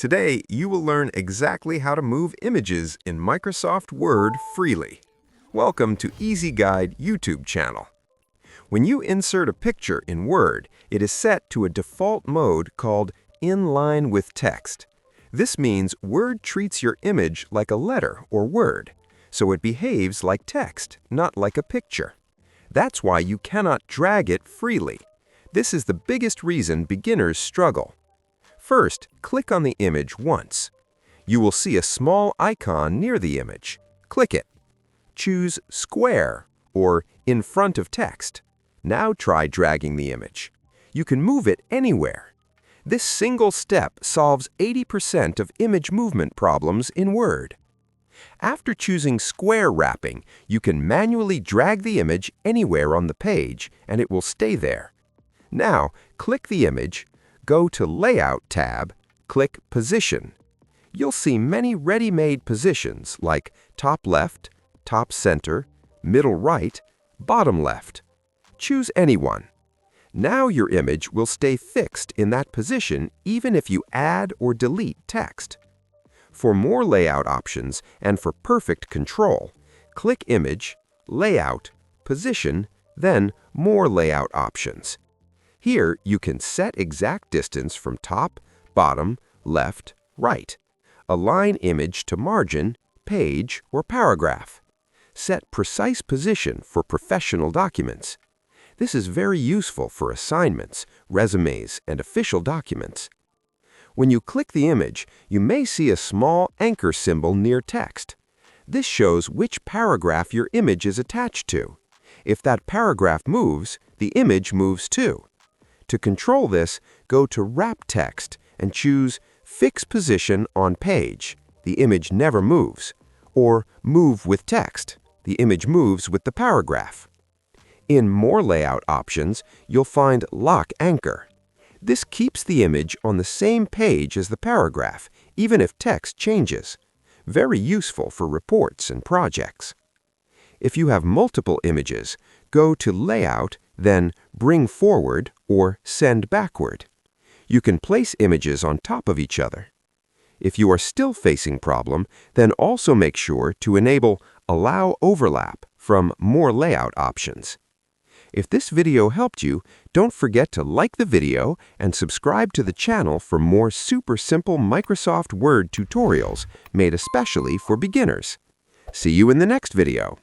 Today, you will learn exactly how to move images in Microsoft Word freely. Welcome to Easy Guide YouTube channel. When you insert a picture in Word, it is set to a default mode called Inline with Text. This means Word treats your image like a letter or word, so it behaves like text, not like a picture. That's why you cannot drag it freely. This is the biggest reason beginners struggle. First, click on the image once. You will see a small icon near the image. Click it. Choose Square or In Front of Text. Now try dragging the image. You can move it anywhere. This single step solves 80% of image movement problems in Word. After choosing Square Wrapping, you can manually drag the image anywhere on the page and it will stay there. Now, click the image, go to Layout tab, click Position. You'll see many ready-made positions like top left, top center, middle right, bottom left. Choose any one. Now your image will stay fixed in that position even if you add or delete text. For more layout options and for perfect control, click Image, Layout, Position, then More Layout Options. Here, you can set exact distance from top, bottom, left, right. Align image to margin, page, or paragraph. Set precise position for professional documents. This is very useful for assignments, resumes, and official documents. When you click the image, you may see a small anchor symbol near text. This shows which paragraph your image is attached to. If that paragraph moves, the image moves too. To control this, go to Wrap Text and choose Fix Position on Page. The image never moves. Or Move with Text. The image moves with the paragraph. In More Layout Options, you'll find Lock Anchor. This keeps the image on the same page as the paragraph, even if text changes. Very useful for reports and projects. If you have multiple images, go to Layout, then Bring Forward or Send Backward. You can place images on top of each other. If you are still facing problem, then also make sure to enable Allow Overlap from More Layout Options. If this video helped you, don't forget to like the video and subscribe to the channel for more super simple Microsoft Word tutorials made especially for beginners. See you in the next video.